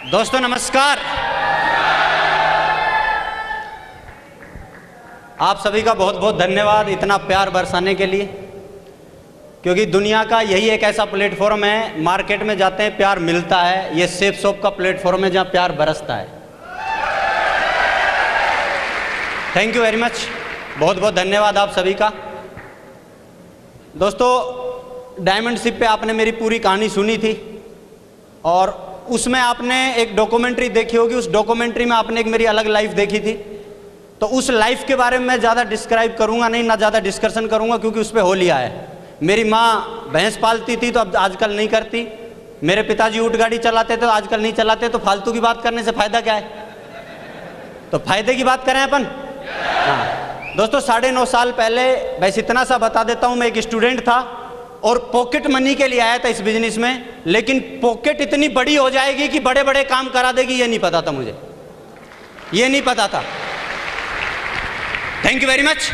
दोस्तों नमस्कार। आप सभी का बहुत बहुत धन्यवाद इतना प्यार बरसाने के लिए, क्योंकि दुनिया का यही एक ऐसा प्लेटफॉर्म है, मार्केट में जाते हैं प्यार मिलता है, ये सेफ शॉप का प्लेटफॉर्म है जहां प्यार बरसता है। थैंक यू वेरी मच, बहुत बहुत धन्यवाद आप सभी का। दोस्तों डायमंड शिप पे आपने मेरी पूरी कहानी सुनी थी और उसमें आपने एक डॉक्यूमेंट्री देखी होगी, उस डॉक्यूमेंट्री में आपने एक मेरी अलग लाइफ देखी थी। तो उस लाइफ के बारे में मैं ज़्यादा डिस्क्राइब करूंगा नहीं, ना ज़्यादा डिस्कशन करूंगा, क्योंकि उस पर हो लिया है। मेरी माँ भैंस पालती थी तो अब आजकल नहीं करती, मेरे पिताजी ऊँट गाड़ी चलाते थे तो आजकल नहीं चलाते, तो फालतू की बात करने से फ़ायदा क्या है? तो फायदे की बात करें अपन। हाँ दोस्तों, 9.5 साल पहले, बस इतना सा बता देता हूँ, मैं एक स्टूडेंट था और पॉकेट मनी के लिए आया था इस बिजनेस में, लेकिन पॉकेट इतनी बड़ी हो जाएगी कि बड़े बड़े काम करा देगी, ये नहीं पता था मुझे, ये नहीं पता था। Thank you very much.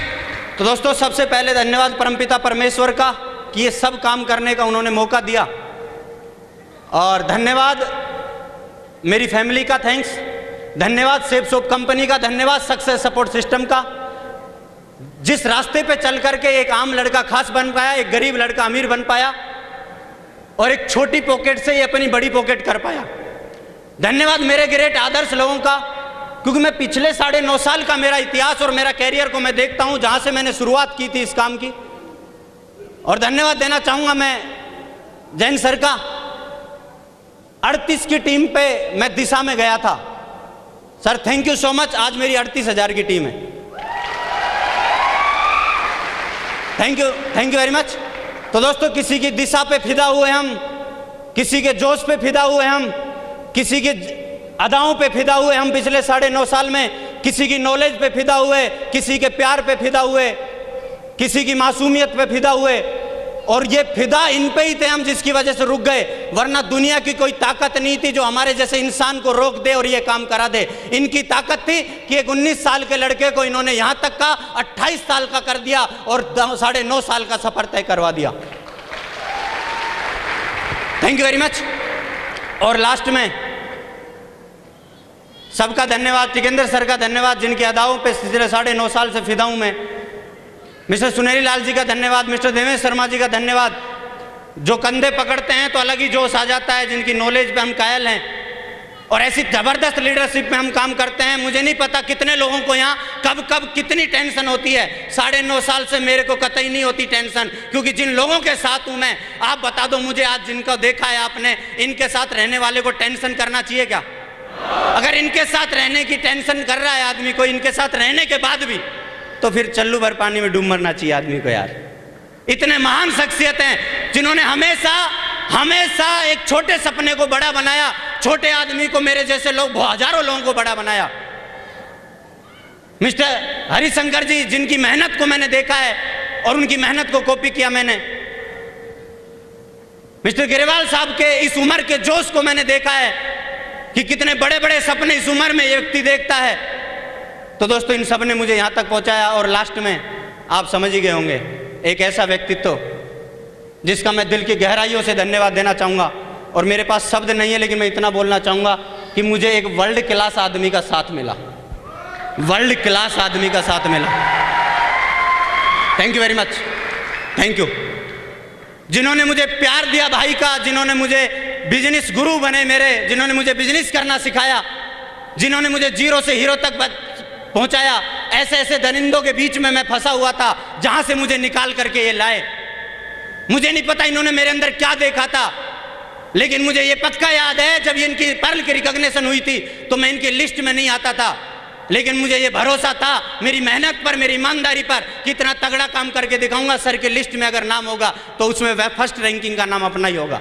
तो दोस्तों सबसे पहले धन्यवाद परमपिता परमेश्वर का कि ये सब काम करने का उन्होंने मौका दिया, और धन्यवाद मेरी फैमिली का, थैंक्स, धन्यवाद सेफ शॉप कंपनी का, धन्यवाद सक्सेस सपोर्ट सिस्टम का। जिस रास्ते पे चल करके एक आम लड़का खास बन पाया, एक गरीब लड़का अमीर बन पाया, और एक छोटी पॉकेट से ये अपनी बड़ी पॉकेट कर पाया। धन्यवाद मेरे ग्रेट आदर्श लोगों का, क्योंकि मैं पिछले 9.5 साल का मेरा इतिहास और मेरा कैरियर को मैं देखता हूं, जहां से मैंने शुरुआत की थी इस काम की। और धन्यवाद देना चाहूंगा मैं जैन सर का। 38 की टीम पे मैं दिशा में गया था। Sir thank you so much, आज मेरी 38,000 की टीम है। Thank you very much. तो दोस्तों किसी की दिशा पे फिदा हुए हम, किसी के जोश पे फिदा हुए हम, किसी के अदाओं पे फिदा हुए हम पिछले 9.5 साल में, किसी की नॉलेज पे फिदा हुए, किसी के प्यार पे फिदा हुए, किसी की मासूमियत पे फिदा हुए, और ये फिदा इन पे ही थे हम जिसकी वजह से रुक गए, वरना दुनिया की कोई ताकत नहीं थी जो हमारे जैसे इंसान को रोक दे और ये काम करा दे। इनकी ताकत थी कि एक 19 साल के लड़के को इन्होंने यहां तक का 28 साल का कर दिया और 9.5 साल का सफर तय करवा दिया। Thank you very much. और लास्ट में सबका धन्यवाद, टिकेंद्र सर का धन्यवाद, जिनकी अदाओं पे पिछले 9.5 साल से फिदा हूं मैं। मिस्टर सुनेरी लाल जी का धन्यवाद, मिस्टर देवेश शर्मा जी का धन्यवाद, जो कंधे पकड़ते हैं तो अलग ही जोश आ जाता है, जिनकी नॉलेज पे हम कायल हैं, और ऐसी जबरदस्त लीडरशिप में हम काम करते हैं। मुझे नहीं पता कितने लोगों को यहाँ कब कब कितनी टेंशन होती है। 9.5 साल से मेरे को कतई नहीं होती टेंशन, क्योंकि जिन लोगों के साथ हूँ मैं, आप बता दो मुझे, आज जिनको देखा है आपने, इनके साथ रहने वाले को टेंशन करना चाहिए क्या? अगर इनके साथ रहने की टेंशन कर रहा है आदमी को, इनके साथ रहने के बाद भी, तो फिर चल्लू भर पानी में डूब मरना चाहिए आदमी को यार। इतने महान शख्सियत हैं जिन्होंने हमेशा एक छोटे सपने को बड़ा बनाया, छोटे आदमी को, मेरे जैसे लोग हजारों लोगों को बड़ा बनाया। मिस्टर हरिशंकर जी, जिनकी मेहनत को मैंने देखा है और उनकी मेहनत को कॉपी किया मैंने। मिस्टर गिरेवाल साहब के इस उम्र के जोश को मैंने देखा है कि कितने बड़े बड़े सपने इस उम्र में ये व्यक्ति देखता है। तो दोस्तों इन सब ने मुझे यहाँ तक पहुँचाया, और लास्ट में आप समझ ही गए होंगे, एक ऐसा व्यक्तित्व जिसका मैं दिल की गहराइयों से धन्यवाद देना चाहूँगा, और मेरे पास शब्द नहीं है, लेकिन मैं इतना बोलना चाहूँगा कि मुझे एक वर्ल्ड क्लास आदमी का साथ मिला, वर्ल्ड क्लास आदमी का साथ मिला। Thank you very much, thank you. जिन्होंने मुझे प्यार दिया भाई का, जिन्होंने मुझे बिजनेस गुरु बने मेरे, जिन्होंने मुझे बिजनेस करना सिखाया, जिन्होंने मुझे जीरो से हीरो तक पहुंचाया। ऐसे ऐसे दरिंदों के बीच में मैं फंसा हुआ था, जहां से मुझे निकाल करके ये लाए। मुझे नहीं पता इन्होंने मेरे अंदर क्या देखा था, लेकिन मुझे ये पक्का याद है जब ये इनकी पर्ल की रिकॉग्निशन हुई थी तो मैं इनकी लिस्ट में नहीं आता था, लेकिन मुझे ये भरोसा था मेरी मेहनत पर, मेरी ईमानदारी पर, कितना तगड़ा काम करके दिखाऊंगा। सर के लिस्ट में अगर नाम होगा तो उसमें वह फर्स्ट रैंकिंग का नाम अपना ही होगा।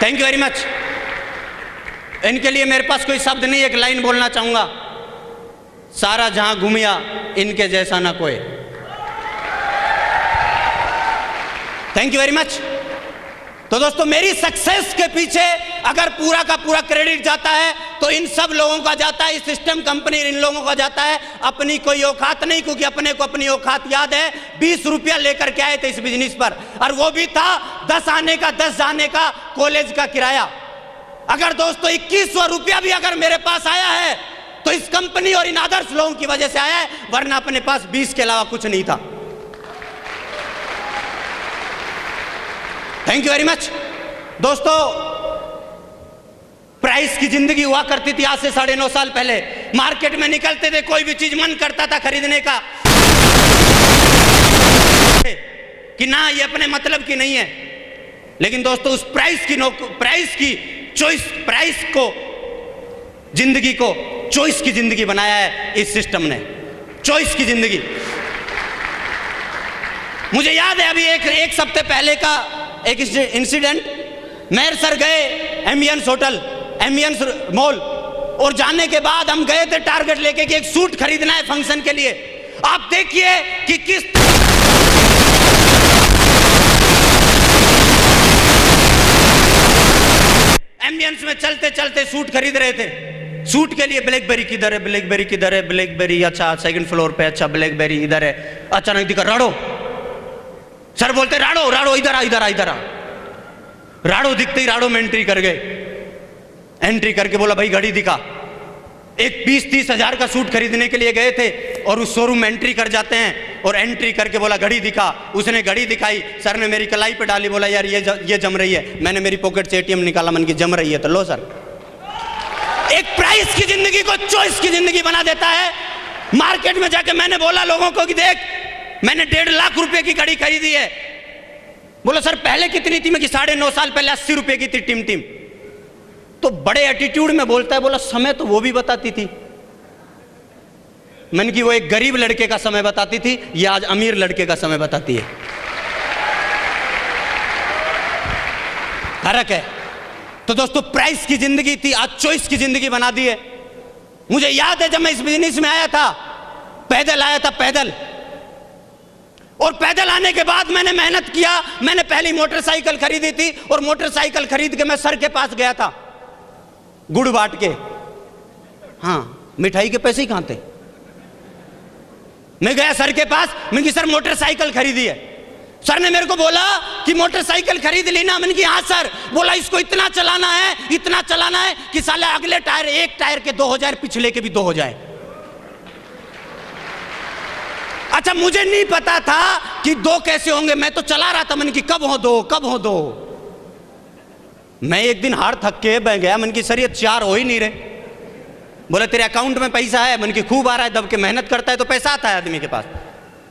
Thank you very much. इनके लिए मेरे पास कोई शब्द नहीं, एक लाइन बोलना चाहूंगा, सारा जहां घूमिया इनके जैसा ना कोई। Thank you very much. तो दोस्तों मेरी सक्सेस के पीछे अगर पूरा का पूरा क्रेडिट जाता है तो इन सब लोगों का जाता है, इस सिस्टम कंपनी इन लोगों का जाता है। अपनी कोई औकात नहीं, क्योंकि अपने को अपनी औकात याद है। 20 रुपया लेकर के आए थे इस बिजनेस पर, और वो भी था 10 आने का 10 जाने का कॉलेज का किराया। अगर दोस्तों 2100 रुपया भी अगर मेरे पास आया है तो इस कंपनी और इन आदर्श लोगों की वजह से आया है, वरना अपने पास 20 के अलावा कुछ नहीं था। Thank you very much. दोस्तों, प्राइस की जिंदगी हुआ करती थी आज से 9.5 साल पहले। मार्केट में निकलते थे, कोई भी चीज मन करता था खरीदने का कि ना ये अपने मतलब की नहीं है। लेकिन दोस्तों, उस प्राइस की चॉइस, प्राइस को, जिंदगी को चॉइस की जिंदगी बनाया है इस सिस्टम ने, चॉइस की जिंदगी। मुझे याद है अभी एक सप्ताह पहले का एक इंसिडेंट। मेयर सर गए एम्बियंस होटल, एम्बियंस मॉल, और जाने के बाद हम गए थे टारगेट लेके कि एक सूट खरीदना है फंक्शन के लिए। आप देखिए कि किस एम्बियंस में चलते चलते सूट खरीद रहे थे। सूट के लिए ब्लैकबेरी किधर है, ब्लैकबेरी किधर है, ब्लैकबेरी, अच्छा सेकंड फ्लोर पे, अच्छा ब्लैकबेरी इधर है। अचानक दिखा राड़ो। सर बोलते राड़ो राड़ो इधर आ, इधर आ, इधर आ। राड़ो दिखते ही राड़ो में एंट्री कर गए। एंट्री करके बोला भाई घड़ी दिखा। एक 20-30 हजार का सूट खरीदने के लिए गए थे और उस शोरूम में एंट्री कर जाते हैं और एंट्री करके बोला घड़ी दिखा। उसने घड़ी दिखाई, सर ने मेरी कलाई पे डाली, बोला यार ये जम रही है। मैंने मेरी पॉकेट से ATM निकाला, मन की जम रही है तो लो सर। एक प्राइस की जिंदगी को चॉइस की जिंदगी बना देता है। मार्केट में जाके मैंने बोला लोगों को कि देख मैंने 1.5 लाख रुपए की घड़ी खरीदी है। बोला सर पहले कितनी थी? मैं कि 9.5 साल पहले 80 रुपए की थी टिम। तो बड़े एटीट्यूड में बोलता है, बोला समय तो वो भी बताती थी। मन की वो एक गरीब लड़के का समय बताती थी, ये आज अमीर लड़के का समय बताती है। फर्क है। तो दोस्तों, प्राइस की जिंदगी थी, आज चॉइस की जिंदगी बना दी है। मुझे याद है जब मैं इस बिजनेस में आया था, पैदल आया था, पैदल। और पैदल आने के बाद मैंने मेहनत किया। मैंने पहली मोटरसाइकिल खरीदी थी और मोटरसाइकिल खरीद के मैं सर के पास गया था गुड़ बांट के। हाँ, मिठाई के पैसे ही कहां थे? मैं गया सर के पास, मैंने सर मोटरसाइकिल खरीदी है। सर ने मेरे को बोला कि मोटरसाइकिल खरीद ली ना? मैंने कहा हाँ सर। बोला इसको इतना चलाना है, इतना चलाना है कि साले अगले टायर, एक टायर के 2 हो जाए, पिछले के भी 2 हो जाए। अच्छा, मुझे नहीं पता था कि 2 कैसे होंगे, मैं तो चला रहा था। मैंने कि कब हो 2, कब हो 2। मैं एक दिन हार थक के बह गया। मैंने कि सर ये 4 हो ही नहीं रहे। बोले तेरे अकाउंट में पैसा है? मैंने कि खूब आ रहा है, दब के मेहनत करता है तो पैसा आता है आदमी के पास।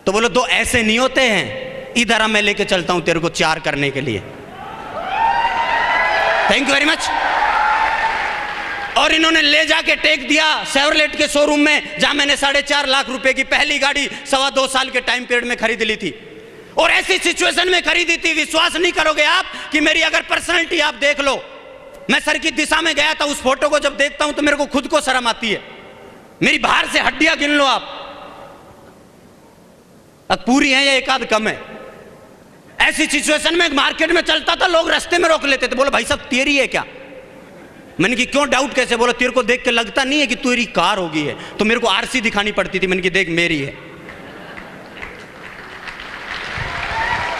तो बोले 2 ऐसे नहीं होते हैं, इधर आ मैं लेके चलता हूं तेरे को 4 करने के लिए। Thank you very much. और इन्होंने ले जाके टेक दिया शेवरलेट के शोरूम में, जहां मैंने 4.5 लाख रुपए की पहली गाड़ी 2.25 साल के टाइम पीरियड में खरीद ली थी। और ऐसी सिचुएशन में खरीदी थी, विश्वास नहीं करोगे आप कि मेरी अगर पर्सनैलिटी आप देख लो। मैं सर की दिशा में गया था, उस फोटो को जब देखता हूं तो मेरे को खुद को शर्म आती है। मेरी बाहर से हड्डियां गिन लो आप, अब पूरी है या एक आध कम है। ऐसी सिचुएशन में मार्केट में चलता था, लोग रास्ते में रोक लेते थे, बोले भाई साहब तेरी है क्या? मैंने कि क्यों डाउट कैसे? बोला तेरे को देख के लगता नहीं है कि तेरी कार होगी है? तो मेरे को RC दिखानी पड़ती थी। मैंने कि देख मेरी है।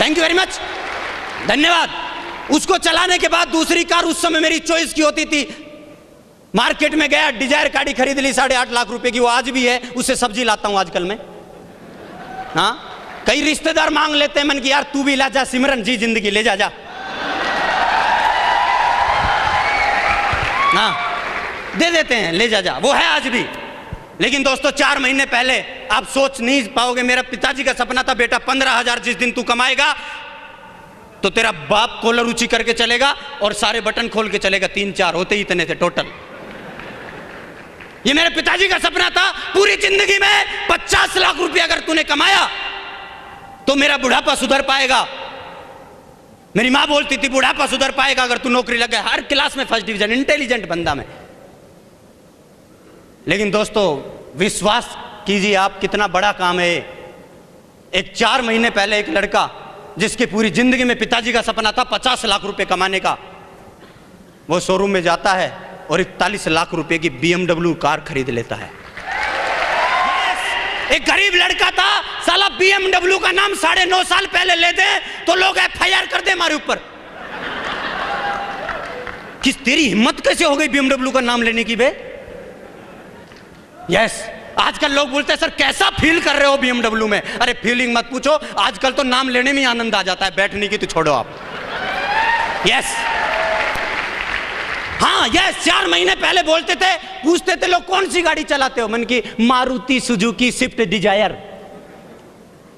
थैंक यू वेरी मच, धन्यवाद। उसको चलाने के बाद दूसरी कार उस समय मेरी चॉइस की होती थी। मार्केट में गया, डिजायर गाड़ी खरीद ली 8.5 लाख रुपए की, वो आज भी है, उससे सब्जी लाता हूं आजकल मैं। हाँ, कई रिश्तेदार मांग लेते हैं, मन की यार तू भी ला जा, सिमरन जी जिंदगी ले जा। हाँ, दे देते हैं, ले जा, वो है आज भी। लेकिन दोस्तों, 4 महीने पहले आप सोच नहीं पाओगे, मेरा पिताजी का सपना था बेटा 15,000 जिस दिन तू कमाएगा तो तेरा बाप कॉलर ऊंची करके चलेगा और सारे बटन खोल के चलेगा। 3-4 होते ही इतने थे टोटल। ये मेरे पिताजी का सपना था। पूरी जिंदगी में 50 लाख रुपया अगर तूने कमाया तो मेरा बुढ़ापा सुधर पाएगा। मेरी मां बोलती थी बुढ़ापा सुधर पाएगा अगर तू नौकरी लग गया। हर क्लास में फर्स्ट डिवीजन, इंटेलिजेंट बंदा मैं। लेकिन दोस्तों, विश्वास कीजिए आप, कितना बड़ा काम है। एक 4 महीने पहले एक लड़का जिसकी पूरी जिंदगी में पिताजी का सपना था 50 लाख रुपए कमाने का, वो शोरूम में जाता है और 41 लाख रुपए की BMW कार खरीद लेता है। एक गरीब लड़का था, साला BMW का नाम 9.5 साल पहले ले दे तो लोग FIR कर दे हमारे ऊपर। किस तेरी हिम्मत कैसे हो गई BMW का नाम लेने की बे? यस, आजकल लोग बोलते हैं सर कैसा फील कर रहे हो BMW में? अरे फीलिंग मत पूछो, आजकल तो नाम लेने में ही आनंद आ जाता है, बैठने की तो छोड़ो आप। यस, हाँ यस, 4 महीने पहले बोलते थे, पूछते थे लोग कौन सी गाड़ी चलाते हो, मन की मारुति सुजुकी स्विफ्ट डिजायर।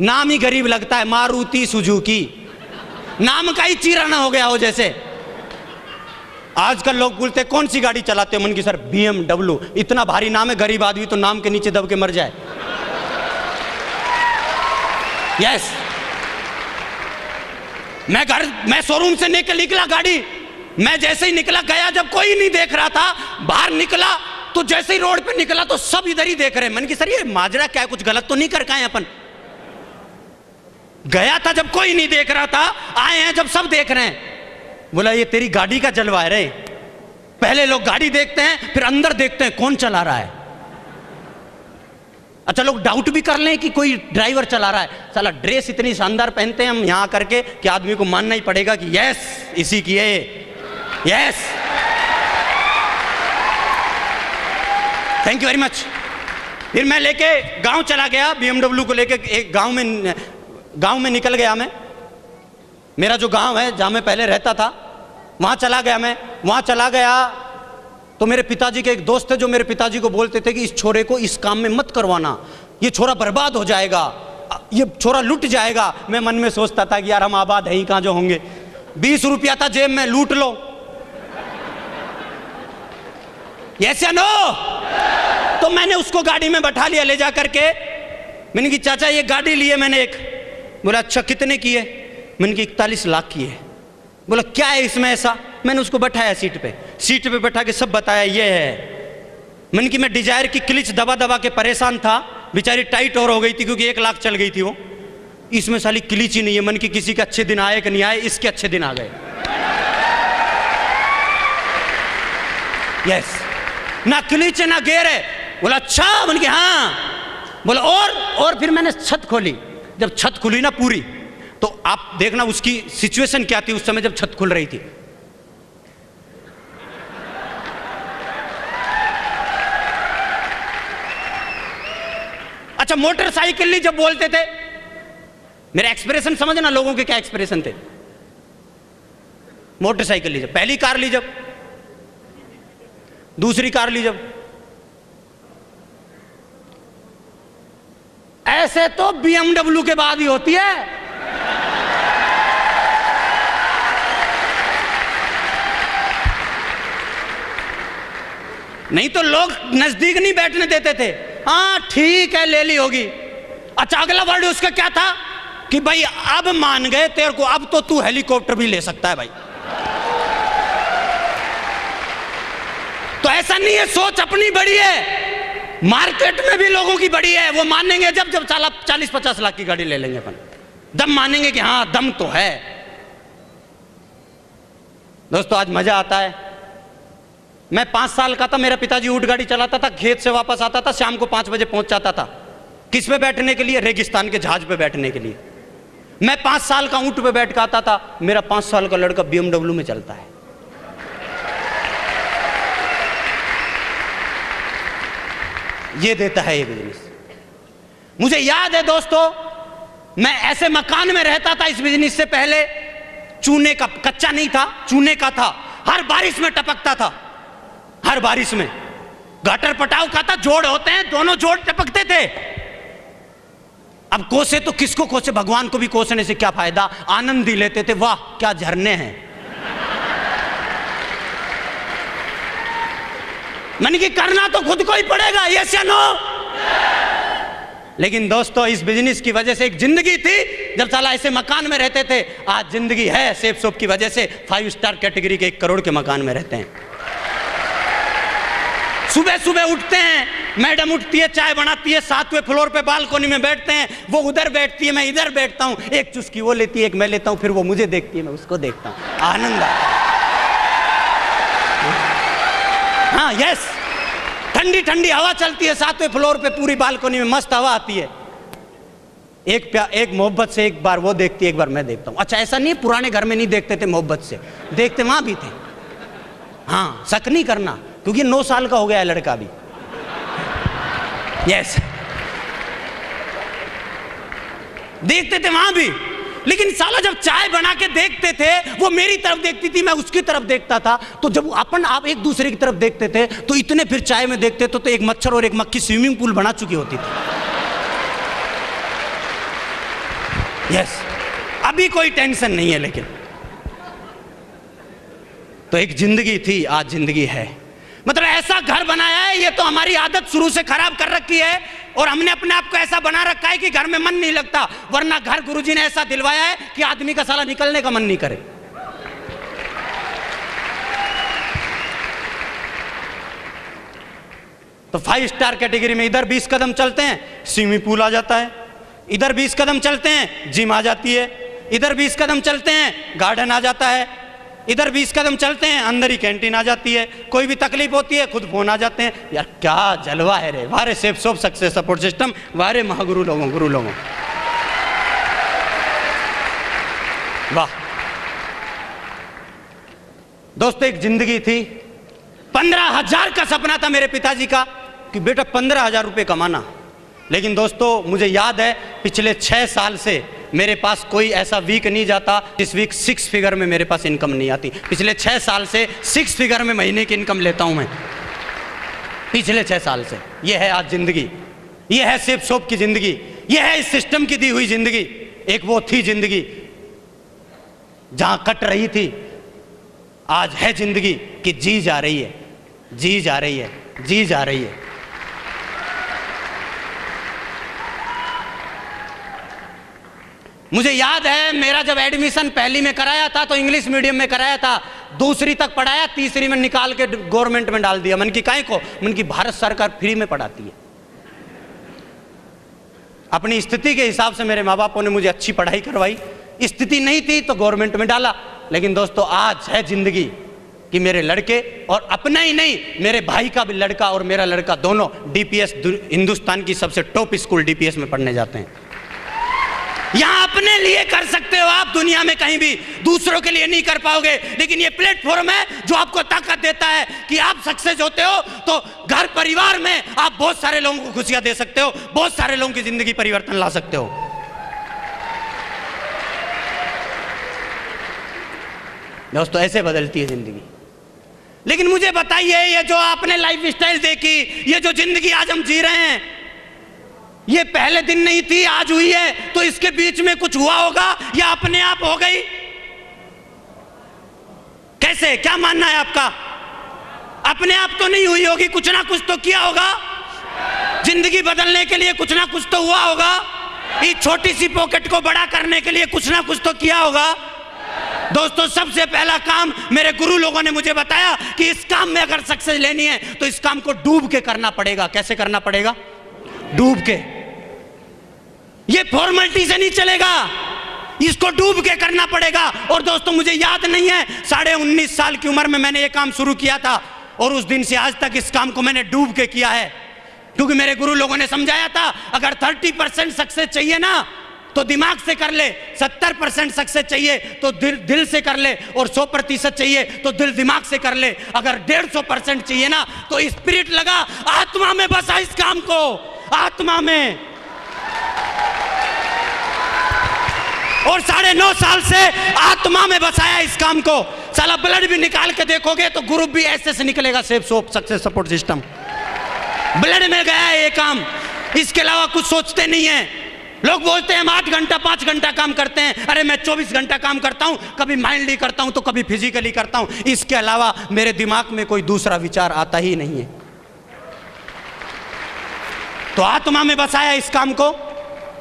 नाम ही गरीब लगता है, मारुति सुजुकी, नाम का ही चीराना हो गया हो जैसे। आजकल लोग बोलते कौन सी गाड़ी चलाते हो, मन की सर BMW। इतना भारी नाम है, गरीब आदमी तो नाम के नीचे दब के मर जाए। यस, मैं शोरूम से निकला गाड़ी, मैं जैसे ही निकला, गया जब कोई नहीं देख रहा था, बाहर निकला तो जैसे ही रोड पे निकला तो सब इधर ही देख रहे हैं। मन की सर ये माजरा क्या है, कुछ गलत तो नहीं कर का है अपन? गया था जब कोई नहीं देख रहा था, आए हैं जब सब देख रहे हैं। बोला ये तेरी गाड़ी का जलवा है रे, पहले लोग गाड़ी देखते हैं फिर अंदर देखते हैं कौन चला रहा है। अच्छा, लोग डाउट भी कर लें कि कोई ड्राइवर चला रहा है, साला ड्रेस इतनी शानदार पहनते हैं हम यहां करके कि आदमी को मानना ही पड़ेगा कि यस इसी की है। Yes, thank you very much. फिर मैं लेके गांव चला गया, BMW को लेके एक गांव में निकल गया मैं। मेरा जो गांव है जहां मैं पहले रहता था, वहां चला गया मैं। वहां चला गया तो मेरे पिताजी के एक दोस्त थे जो मेरे पिताजी को बोलते थे कि इस छोरे को इस काम में मत करवाना, ये छोरा बर्बाद हो जाएगा, ये छोरा लुट जाएगा। मैं मन में सोचता था कि यार हम आबाद है ही कहां जो होंगे, 20 रुपया था जेब में, लूट लो। यस या नो? तो मैंने उसको गाड़ी में बैठा लिया ले जा करके। मैंने कि चाचा ये गाड़ी ली है मैंने एक। बोला अच्छा कितने की है? मैंने कि 41 लाख की है। बोला क्या है इसमें ऐसा? मैंने उसको बैठाया सीट पे बैठा के सब बताया ये है। मैंने कि मैं डिजायर की क्लिच दबा दबा के परेशान था, बेचारी टाइट और हो गई थी क्योंकि 1 लाख चल गई थी वो। इसमें साली क्लिच ही नहीं है। मन की किसी के अच्छे दिन आए कि नहीं आए, इसके अच्छे दिन आ गए। यस, ना क्लिच है ना गेयर है। बोला अच्छा? मन की हाँ। बोला और फिर मैंने छत खोली। जब छत खुली ना पूरी, तो आप देखना उसकी सिचुएशन क्या थी उस समय जब छत खुल रही थी। अच्छा, मोटरसाइकिल ली जब बोलते थे, मेरे एक्सप्रेशन समझना लोगों के क्या एक्सप्रेशन थे। मोटरसाइकिल ली जब, पहली कार ली जब, दूसरी कार ली जब, ऐसे तो BMW के बाद ही होती है। नहीं तो लोग नजदीक नहीं बैठने देते थे। हाँ ठीक है ले ली होगी। अच्छा, अगला वर्ड उसका क्या था कि भाई अब मान गए तेरे को, अब तो तू हेलीकॉप्टर भी ले सकता है भाई। तो ऐसा नहीं है, सोच अपनी बड़ी है, मार्केट में भी लोगों की बड़ी है। वो मानेंगे जब 40-50 लाख की गाड़ी ले लेंगे अपन, दम मानेंगे कि हाँ दम तो है। दोस्तों आज मजा आता है। मैं 5 साल का था, मेरा पिताजी ऊंट गाड़ी चलाता था, खेत से वापस आता था, शाम को 5 बजे पहुंच जाता था। किस पे बैठने के लिए? रेगिस्तान के जहाज पे बैठने के लिए। मैं 5 साल का ऊंट पे बैठ के आता था, मेरा 5 साल का लड़का BMW में चलता है। ये देता है ये बिजनेस। मुझे याद है दोस्तों, मैं ऐसे मकान में रहता था इस बिजनेस से पहले, चूने का, कच्चा नहीं था, चूने का था, हर बारिश में टपकता था, हर बारिश में। गटर पटाव का था, जोड़ होते हैं, दोनों जोड़ टपकते थे। अब कोसे तो किसको कोसे, भगवान को भी कोसने से क्या फायदा, आनंद ही लेते थे। वाह क्या झरने हैं। मैंने कि करना तो खुद को ही पड़ेगा, यस या नो? लेकिन दोस्तों इस बिजनेस की वजह से एक जिंदगी थी जब साला ऐसे मकान में रहते थे, आज जिंदगी है सेफ सोप की वजह से 5 स्टार कैटेगरी के 1 करोड़ के मकान में रहते हैं। सुबह सुबह उठते हैं, मैडम उठती है, चाय बनाती है, 7वें फ्लोर पे बालकोनी में बैठते हैं, वो उधर बैठती है, मैं इधर बैठता हूं, एक चुस्की वो लेती है, एक मैं लेता हूं, फिर वो मुझे देखती है, मैं उसको देखता हूं, आनंद आता है। हाँ यस, ठंडी ठंडी हवा चलती है 7वें फ्लोर पे, पूरी बालकोनी में मस्त हवा आती है। एक मोहब्बत से एक बार वो देखती है, एक बार मैं देखता हूं। अच्छा ऐसा नहीं पुराने घर में नहीं देखते थे मोहब्बत से, देखते वहां भी थे। हाँ, शक नहीं करना, क्योंकि 9 साल का हो गया है लड़का भी। यस, देखते थे वहां भी, लेकिन साला जब चाय बना के देखते थे, वो मेरी तरफ देखती थी, मैं उसकी तरफ देखता था। तो जब आप एक दूसरे की तरफ देखते थे तो इतने फिर चाय में देखते तो एक मच्छर और एक मक्खी स्विमिंग पूल बना चुकी होती थी। यस, अभी कोई टेंशन नहीं है, लेकिन तो एक जिंदगी थी, आज जिंदगी है। मतलब ऐसा घर बनाया है, ये तो हमारी आदत शुरू से खराब कर रखी है, और हमने अपने आप को ऐसा बना रखा है कि घर में मन नहीं लगता, वरना घर गुरुजी ने ऐसा दिलवाया है कि आदमी का साला निकलने का मन नहीं करे। तो 5 स्टार कैटेगरी में इधर 20 कदम चलते हैं स्विमिंग पूल आ जाता है, इधर 20 कदम चलते हैं जिम आ जाती है, इधर 20 कदम चलते हैं गार्डन आ जाता है, इधर 20 कदम चलते हैं अंदर ही कैंटीन आ जाती है, कोई भी तकलीफ होती है खुद फोन आ जाते हैं। यार क्या जलवा है रे, वारे safe soap success support system, वारे महागुरु लोगों, गुरु लोगों, वाह। दोस्तों एक जिंदगी थी, 15,000 का सपना था मेरे पिताजी का कि बेटा 15,000 रुपये कमाना। लेकिन दोस्तों मुझे याद है पिछले 6 साल से मेरे पास कोई ऐसा वीक नहीं जाता जिस वीक 6 फिगर में मेरे पास इनकम नहीं आती। पिछले 6 साल से 6 फिगर में महीने की इनकम लेता हूं मैं, पिछले 6 साल से। यह है आज जिंदगी, यह है सेफ सोप की जिंदगी, यह है इस सिस्टम की दी हुई जिंदगी। एक वो थी जिंदगी जहां कट रही थी, आज है जिंदगी कि जी जा रही है, जी जा रही है, जी जा रही है। मुझे याद है मेरा जब एडमिशन पहली में कराया था तो इंग्लिश मीडियम में कराया था, दूसरी तक पढ़ाया, तीसरी में निकाल के गवर्नमेंट में डाल दिया। मन की काहे को, मन की भारत सरकार फ्री में पढ़ाती है। अपनी स्थिति के हिसाब से मेरे माँ बापों ने मुझे अच्छी पढ़ाई करवाई, स्थिति नहीं थी तो गवर्नमेंट में डाला। लेकिन दोस्तों आज है जिंदगी कि मेरे लड़के, और अपना ही नहीं मेरे भाई का भी लड़का और मेरा लड़का दोनों डीपीएस, हिंदुस्तान की सबसे टॉप स्कूल डीपीएस में पढ़ने जाते हैं। यहां अपने लिए कर सकते हो आप, दुनिया में कहीं भी दूसरों के लिए नहीं कर पाओगे, लेकिन ये प्लेटफॉर्म है जो आपको ताकत देता है कि आप सक्सेस होते हो तो घर परिवार में आप बहुत सारे लोगों को खुशियां दे सकते हो, बहुत सारे लोगों की जिंदगी परिवर्तन ला सकते हो। दोस्तों ऐसे बदलती है जिंदगी। लेकिन मुझे बताइए, ये जो आपने लाइफ स्टाइल देखी, ये जो जिंदगी आज हम जी रहे हैं, ये पहले दिन नहीं थी, आज हुई है, तो इसके बीच में कुछ हुआ होगा या अपने आप हो गई? कैसे, क्या मानना है आपका? अपने आप तो नहीं हुई होगी, कुछ ना कुछ तो किया होगा। जिंदगी बदलने के लिए कुछ ना कुछ तो हुआ होगा। इस छोटी सी पॉकेट को बड़ा करने के लिए कुछ ना कुछ तो किया होगा। दोस्तों सबसे पहला काम मेरे गुरु लोगों ने मुझे बताया कि इस काम में अगर सक्सेस लेनी है तो इस काम को डूब के करना पड़ेगा। कैसे करना पड़ेगा? डूब के। ये फॉर्मेलिटी से नहीं चलेगा, इसको डूब के करना पड़ेगा। और दोस्तों मुझे याद नहीं है, 19.5 साल की उम्र में मैंने ये काम शुरू किया था, और उस दिन से आज तक इस काम को मैंने डूब के किया है। क्योंकि मेरे गुरु लोगों ने समझाया था, अगर 30% सक्सेस चाहिए ना तो दिमाग से कर ले, 70% सक्सेस चाहिए तो दिल से कर ले, और 100% चाहिए तो दिल दिमाग से कर ले। अगर 150% चाहिए ना तो स्पिरिट लगा, आत्मा में बसा इस काम को, आत्मा में। और 9.5 साल से आत्मा में बसाया इस काम को। साला ब्लड भी निकाल के देखोगे तो ग्रुप भी ऐसे से निकलेगा, safe soap success support system. Blood में गया है ये काम, इसके अलावा कुछ सोचते नहीं है। लोग बोलते हैं हम 8 घंटा 5 घंटा काम करते हैं, अरे मैं 24 घंटा काम करता हूं, कभी माइंडली करता हूं तो कभी फिजिकली करता हूं, इसके अलावा मेरे दिमाग में कोई दूसरा विचार आता ही नहीं है। तो आत्मा में बसाया इस काम को,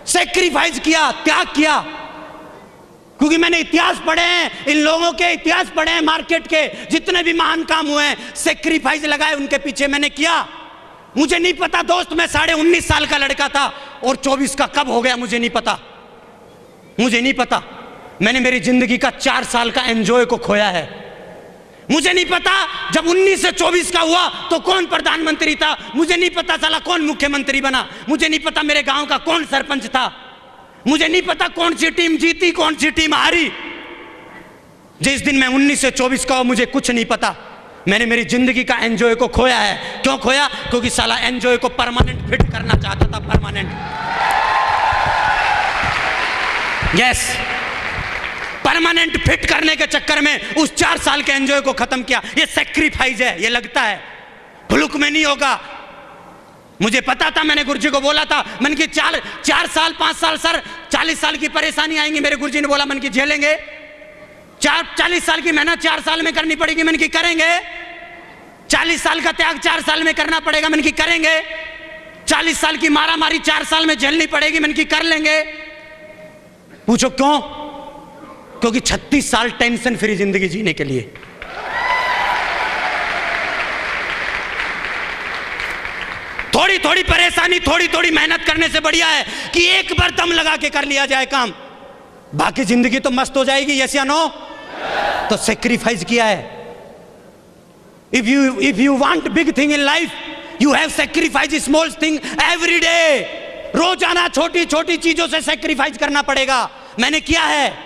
सेक्रीफाइस किया, त्याग किया। क्योंकि मैंने इतिहास पढ़े हैं, इन लोगों के इतिहास पढ़े हैं, मार्केट के जितने भी महान काम हुए हैं, सेक्रीफाइस लगाए उनके पीछे मैंने किया। मुझे नहीं पता दोस्त, मैं 19.5 साल का लड़का था और 24 का कब हो गया मुझे नहीं पता, मुझे नहीं पता। मैंने मेरी जिंदगी का 4 साल का एंजॉय को खोया है। मुझे नहीं पता जब 19 से 24 का हुआ तो कौन प्रधानमंत्री था, मुझे नहीं पता साला कौन मुख्यमंत्री बना, मुझे नहीं पता मेरे गांव का कौन सरपंच था, मुझे नहीं पता कौन सी टीम जीती कौन सी टीम हारी। जिस दिन मैं 19 से 24 का हुआ मुझे कुछ नहीं पता। मैंने मेरी जिंदगी का एंजॉय को खोया है। क्यों खोया? क्योंकि साला एंजॉय को परमानेंट फिट करना चाहता था, परमानेंट। यस, परमानेंट फिट करने के चक्कर में उस 4 साल के एंजॉय को खत्म किया। ये सैक्रिफाइस है, ये लगता है भुलुक में नहीं होगा। मुझे पता था, मैंने गुरुजी को बोला था, मन की 4 साल 5 साल सर 40 साल की परेशानी आएंगी। मेरे गुरुजी ने बोला मन की झेलेंगे। 40 साल की मेहनत 4 साल में करनी पड़ेगी, मन की करेंगे। 40 साल का त्याग 4 साल में करना पड़ेगा, मन की करेंगे। 40 साल की मारा मारी 4 साल में झेलनी पड़ेगी, मन की कर लेंगे। पूछो क्यों? क्योंकि 36 साल टेंशन फ्री जिंदगी जीने के लिए। थोड़ी थोड़ी परेशानी, थोड़ी थोड़ी मेहनत करने से बढ़िया है कि एक बार दम लगा के कर लिया जाए काम, बाकी जिंदगी तो मस्त हो जाएगी। यस या नो? तो सेक्रीफाइस किया है। If you want big thing in life, you have sacrifice small thing every day. रोजाना छोटी छोटी चीजों से सेक्रीफाइस करना पड़ेगा। मैंने किया है।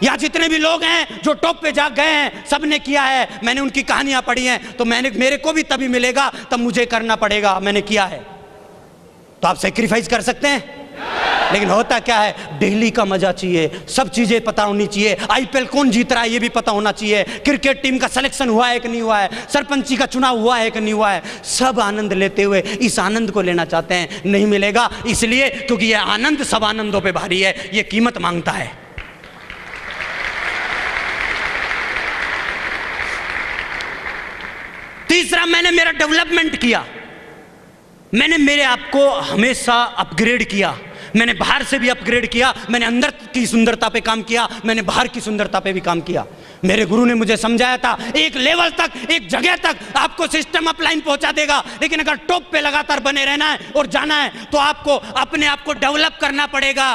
यहाँ जितने भी लोग हैं जो टॉप पे जा गए हैं, सबने किया है। मैंने उनकी कहानियां पढ़ी हैं, तो मेरे को भी तभी मिलेगा, तब मुझे करना पड़ेगा। मैंने किया है। तो आप सेक्रीफाइस कर सकते हैं। लेकिन होता क्या है, डेली का मजा चाहिए, सब चीजें पता होनी चाहिए। आईपीएल कौन जीत रहा है ये भी पता होना चाहिए। क्रिकेट टीम का सिलेक्शन हुआ है कि नहीं हुआ है, सरपंची का चुनाव हुआ है कि नहीं हुआ है। सब आनंद लेते हुए इस आनंद को लेना चाहते हैं, नहीं मिलेगा। इसलिए क्योंकि ये आनंद सब आनंदों पे भारी है, ये कीमत मांगता है। तीसरा, मैंने मेरा डेवलपमेंट किया। मैंने मेरे आप को हमेशा अपग्रेड किया। मैंने बाहर से भी अपग्रेड किया, मैंने अंदर की सुंदरता पे काम किया, मैंने बाहर की सुंदरता पे भी काम किया। मेरे गुरु ने मुझे समझाया था, एक लेवल तक, एक जगह तक आपको सिस्टम अपलाइन पहुंचा देगा, लेकिन अगर टॉप पे लगातार बने रहना है और जाना है तो आपको अपने आप को डेवलप करना पड़ेगा।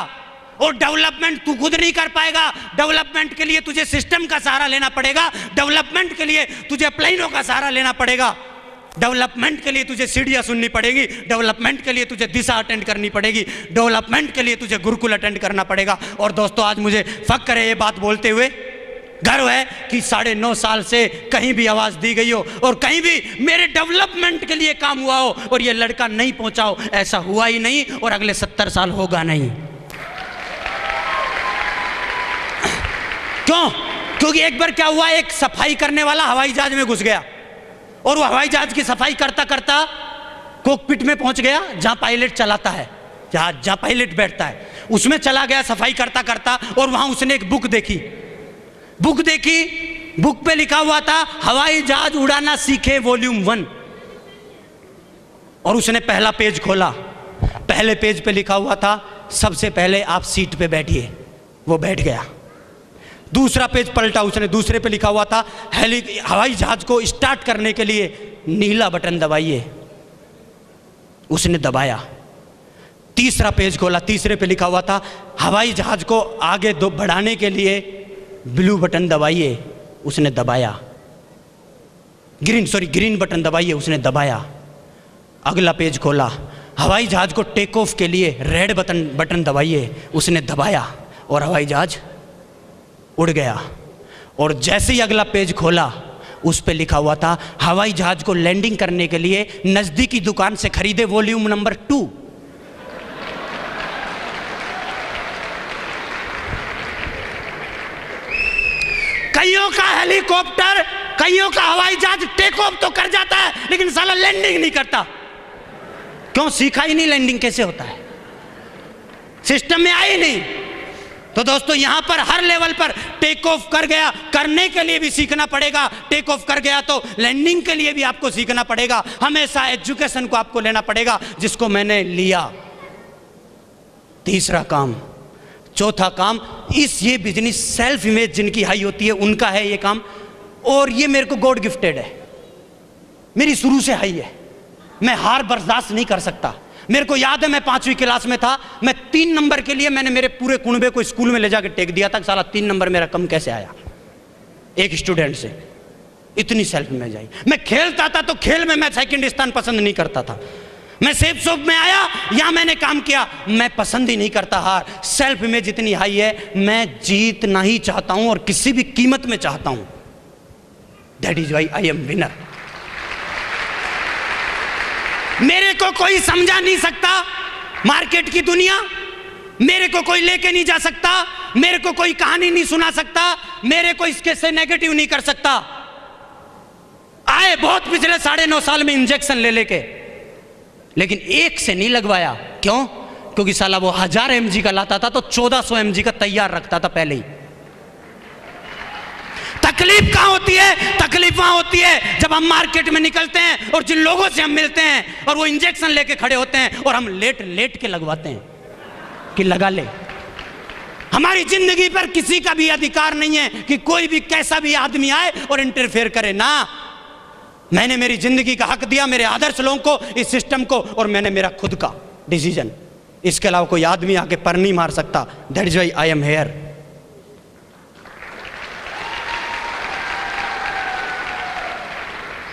और डेवलपमेंट तू खुद नहीं कर पाएगा। डेवलपमेंट के लिए तुझे सिस्टम का सहारा लेना पड़ेगा। डेवलपमेंट के लिए तुझे प्लेनों का सहारा लेना पड़ेगा। डेवलपमेंट के लिए तुझे सीढ़ियां सुननी पड़ेगी। डेवलपमेंट के लिए तुझे दिशा अटेंड करनी पड़ेगी। डेवलपमेंट के लिए तुझे गुरुकुल अटेंड करना पड़ेगा। और दोस्तों, आज मुझे फक्र है ये बात बोलते हुए, गर्व है कि 9.5 साल से कहीं भी आवाज दी गई हो और कहीं भी मेरे डेवलपमेंट के लिए काम हुआ हो और ये लड़का नहीं पहुंचा हो। ऐसा हुआ ही नहीं और अगले 70 साल होगा नहीं। क्यों? क्योंकि एक बार क्या हुआ, एक सफाई करने वाला हवाई जहाज में घुस गया और वो हवाई जहाज की सफाई करता करता कॉकपिट में पहुंच गया, जहां पायलट चलाता है, जहां पायलट बैठता है, उसमें चला गया सफाई करता करता। और वहां उसने एक बुक देखी। बुक पे लिखा हुआ था हवाई जहाज उड़ाना सीखे वॉल्यूम 1। और उसने पहला पेज खोला। पहले पेज पे लिखा हुआ था सबसे पहले आप सीट पे बैठिए। वो बैठ गया। दूसरा पेज पलटा, उसने दूसरे पे लिखा हुआ था हवाई जहाज को स्टार्ट करने के लिए नीला बटन दबाइए। उसने दबाया। तीसरा पेज खोला, तीसरे पे लिखा हुआ था हवाई जहाज को आगे बढ़ाने के लिए ब्लू बटन दबाइए। उसने दबाया। ग्रीन बटन दबाइए। उसने दबाया। अगला पेज खोला, हवाई जहाज को टेक ऑफ के लिए रेड बटन दबाइए। उसने दबाया और हवाई जहाज उड़ गया। और जैसे ही अगला पेज खोला, उस पे लिखा हुआ था हवाई जहाज को लैंडिंग करने के लिए नजदीकी दुकान से खरीदे वॉल्यूम नंबर 2। कईयों का हेलीकॉप्टर, कईयों का हवाई जहाज टेक ऑफ तो कर जाता है, लेकिन साला लैंडिंग नहीं करता। क्यों? सीखा ही नहीं लैंडिंग कैसे होता है, सिस्टम में आई नहीं। तो दोस्तों, यहां पर हर लेवल पर टेक ऑफ कर गया, करने के लिए भी सीखना पड़ेगा। टेक ऑफ कर गया तो लैंडिंग के लिए भी आपको सीखना पड़ेगा। हमेशा एजुकेशन को आपको लेना पड़ेगा, जिसको मैंने लिया। तीसरा काम। चौथा काम, ये बिजनेस सेल्फ इमेज जिनकी हाई होती है उनका है ये काम। और ये मेरे को गॉड गिफ्टेड है, मेरी शुरू से हाई है। मैं हार बर्दाश्त नहीं कर सकता। मेरे को याद है, मैं 5वीं क्लास में था, मैं 3 नंबर के लिए मैंने मेरे पूरे कुनबे को स्कूल में ले जाकर टेक दिया था। साला 3 नंबर मेरा कम कैसे आया एक स्टूडेंट से। इतनी सेल्फ इमेज आई। मैं खेलता था तो खेल में मैं सेकंड स्थान पसंद नहीं करता था। मैं सेफ शॉप में आया, यहां मैंने काम किया, मैं पसंद ही नहीं करता हार। सेल्फ इमेज इतनी हाई है, मैं जीतना ही चाहता हूं और किसी भी कीमत में चाहता हूं। That is why I am winner. मेरे को कोई समझा नहीं सकता, मार्केट की दुनिया मेरे को कोई लेके नहीं जा सकता, मेरे को कोई कहानी नहीं सुना सकता, मेरे को इसके से नेगेटिव नहीं कर सकता। आए बहुत पिछले 9.5 साल में इंजेक्शन ले लेके, लेकिन एक से नहीं लगवाया। क्यों? क्योंकि साला वो 1000 mg का लाता था तो 1400 mg का तैयार रखता था पहले ही। तकलीफ कहां होती है? तकलीफ वहां होती है जब हम मार्केट में निकलते हैं और जिन लोगों से हम मिलते हैं और वो इंजेक्शन लेके खड़े होते हैं और हम लेट लेट के लगवाते हैं कि लगा ले। हमारी जिंदगी पर किसी का भी अधिकार नहीं है कि कोई भी कैसा भी आदमी आए और इंटरफेयर करे ना। मैंने मेरी जिंदगी का हक दिया मेरे आदर्श लोगों को, इस सिस्टम को, और मैंने मेरा खुद का डिसीजन। इसके अलावा कोई आदमी आके पर नहीं मार सकता। That is why I am here.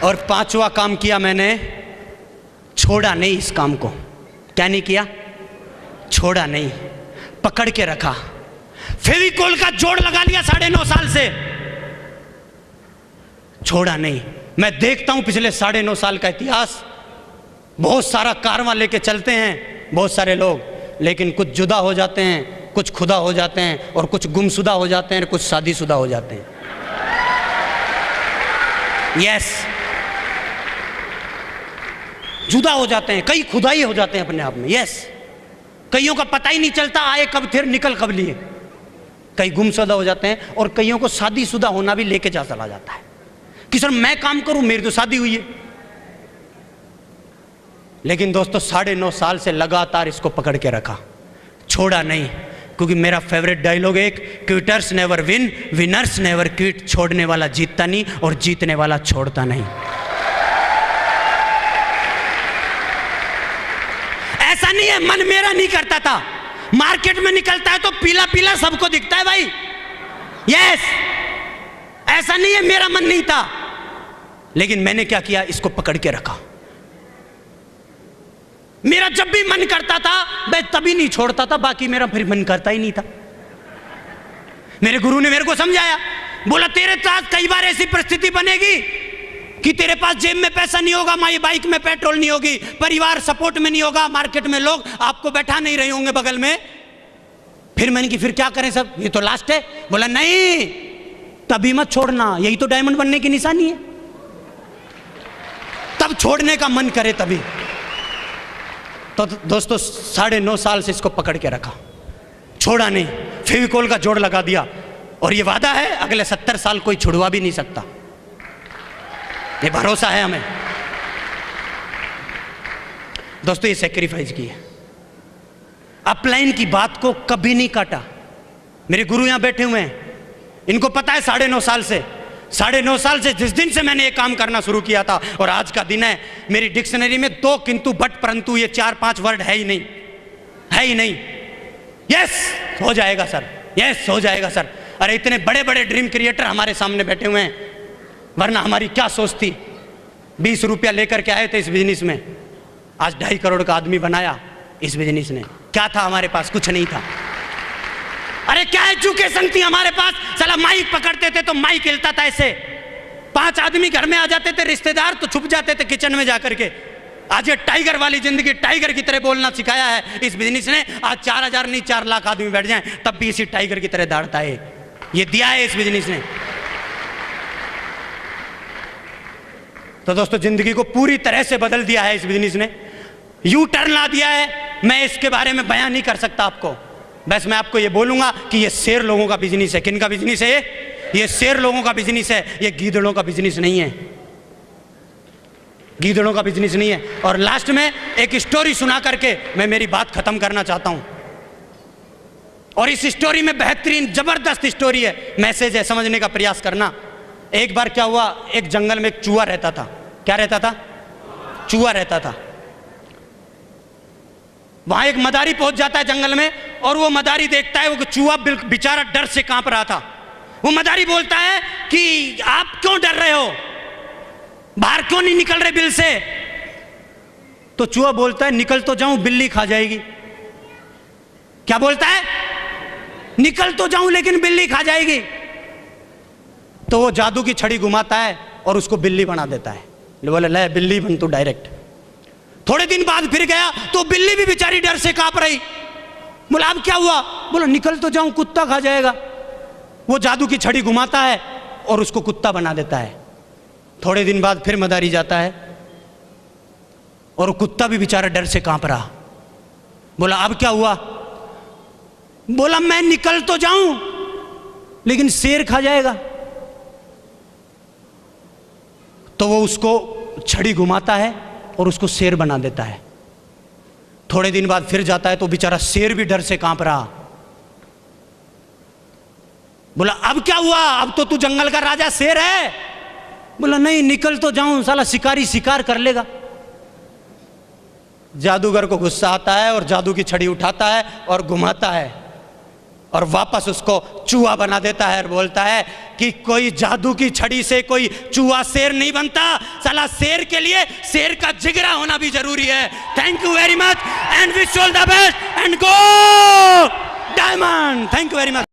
और 5वां काम किया मैंने, छोड़ा नहीं इस काम को। क्या नहीं किया? छोड़ा नहीं, पकड़ के रखा। फेविकोल का जोड़ लगा लिया 9.5 साल से, छोड़ा नहीं। मैं देखता हूं पिछले 9.5 साल का इतिहास, बहुत सारा कारवां लेके चलते हैं बहुत सारे लोग, लेकिन कुछ जुदा हो जाते हैं, कुछ खुदा हो जाते हैं, और कुछ गुमशुदा हो जाते हैं, कुछ शादीशुदा हो जाते हैं। यस, जुदा हो जाते हैं, कई खुदाई हो जाते हैं अपने आप में। यस, कईयों का पता ही नहीं चलता आए कब थे निकल कब लिए। कई गुमशुदा हो जाते हैं और कईयों को शादीशुदा होना भी लेके जा चला जाता है कि सर मैं काम करूं, मेरी तो शादी हुई है। लेकिन दोस्तों 9.5 साल से लगातार इसको पकड़ के रखा, छोड़ा नहीं। क्योंकि मेरा फेवरेट डायलॉग एक, quitters never win, winners never quit. छोड़ने वाला जीतता नहीं और जीतने वाला छोड़ता नहीं। ऐसा नहीं है मन मेरा नहीं करता था, मार्केट में निकलता है तो पीला पीला सबको दिखता है भाई। यस, ऐसा नहीं है मेरा मन नहीं था, लेकिन मैंने क्या किया, इसको पकड़ के रखा। मेरा जब भी मन करता था मैं तभी नहीं छोड़ता था, बाकी मेरा फिर मन करता ही नहीं था। मेरे गुरु ने मेरे को समझाया, बोला तेरे साथ कई बार ऐसी परिस्थिति बनेगी कि तेरे पास जेब में पैसा नहीं होगा, माई बाइक में पेट्रोल नहीं होगी, परिवार सपोर्ट में नहीं होगा, मार्केट में लोग आपको बैठा नहीं रहे होंगे बगल में। फिर मैंने कि फिर क्या करें सब, ये तो लास्ट है। बोला नहीं, तभी मत छोड़ना, यही तो डायमंड बनने की निशानी है। तब छोड़ने का मन करे तभी। तो दोस्तों 9.5 साल से इसको पकड़ के रखा, छोड़ा नहीं, फेविकोल का जोड़ लगा दिया, और ये वादा है अगले 70 साल कोई छुड़वा भी नहीं सकता। ये भरोसा है हमें। दोस्तों ये सैक्रिफाइस की है, अपलाइन की बात को कभी नहीं काटा। मेरे गुरु यहां बैठे हुए हैं, इनको पता है 9.5 साल से, 9.5 साल से जिस दिन से मैंने ये काम करना शुरू किया था और आज का दिन है, मेरी डिक्शनरी में 2 किंतु बट परंतु ये 4-5 वर्ड है ही नहीं, है ही नहीं। यस हो जाएगा सर, यस हो जाएगा सर। अरे इतने बड़े बड़े ड्रीम क्रिएटर हमारे सामने बैठे हुए हैं, वरना हमारी क्या सोच थी। 20 रुपया लेकर के आए थे इस बिजनेस में, आज 2.5 करोड़ का आदमी बनाया इस बिजनेस ने। क्या था हमारे पास? कुछ नहीं था। अरे क्या एजुकेशन थी हमारे पास? साला माइक पकड़ते थे तो माइक हिलता था ऐसे, 5 आदमी घर में आ जाते थे रिश्तेदार तो छुप जाते थे किचन में जाकर के। आज ये टाइगर वाली जिंदगी, टाइगर की तरह बोलना सिखाया है इस बिजनेस ने। आज 4000 नहीं 4 लाख आदमी बैठ जाएं तब भी इसी टाइगर की तरह दौड़ता है, ये दिया है इस बिजनेस ने। तो दोस्तों जिंदगी को पूरी तरह से बदल दिया है इस बिजनेस ने, यू टर्न ला दिया है। मैं इसके बारे में बयान नहीं कर सकता आपको, बस मैं आपको ये बोलूंगा कि ये शेर लोगों का बिजनेस है। किन का बिजनेस है ये शेर लोगों का बिजनेस है, ये गीदड़ों का बिजनेस नहीं है, गीदड़ों का बिजनेस नहीं है। और लास्ट में एक स्टोरी सुना करके मैं मेरी बात खत्म करना चाहता हूं, और इस स्टोरी में बेहतरीन जबरदस्त स्टोरी है, मैसेज है, समझने का प्रयास करना। एक बार क्या हुआ, एक जंगल में एक चूहा रहता था। क्या रहता था? चूहा रहता था। वहां एक मदारी पहुंच जाता है जंगल में, और वो मदारी देखता है वो चूहा बेचारा डर से कांप रहा था। वो मदारी बोलता है कि आप क्यों डर रहे हो, बाहर क्यों नहीं निकल रहे बिल से? तो चूहा बोलता है निकल तो जाऊं बिल्ली खा जाएगी। क्या बोलता है? निकल तो जाऊं लेकिन बिल्ली खा जाएगी। तो वो जादू की छड़ी घुमाता है और उसको बिल्ली बना देता है। बोले ले बिल्ली बन तू डायरेक्ट। थोड़े दिन बाद फिर गया तो बिल्ली भी बेचारी डर से कांप रही। बोला अब क्या हुआ? बोला निकल तो जाऊं, कुत्ता खा जाएगा। वो जादू की छड़ी घुमाता है और उसको कुत्ता बना देता है। थोड़े दिन बाद फिर मदारी जाता है और कुत्ता भी बेचारा डर से कांप रहा। बोला अब क्या हुआ? बोला मैं निकल तो जाऊं लेकिन शेर खा जाएगा। तो वो उसको छड़ी घुमाता है और उसको शेर बना देता है। थोड़े दिन बाद फिर जाता है तो बेचारा शेर भी डर से कांप रहा। बोला अब क्या हुआ? अब तो तू जंगल का राजा शेर है। बोला नहीं, निकल तो जाऊं, साला शिकारी शिकार कर लेगा। जादूगर को गुस्सा आता है और जादू की छड़ी उठाता है और घुमाता है और वापस उसको चूहा बना देता है और बोलता है कि कोई जादू की छड़ी से कोई चूहा शेर नहीं बनता, साला शेर के लिए शेर का जिगरा होना भी जरूरी है। Thank you very much and wish all the best and go diamond. Thank you very much.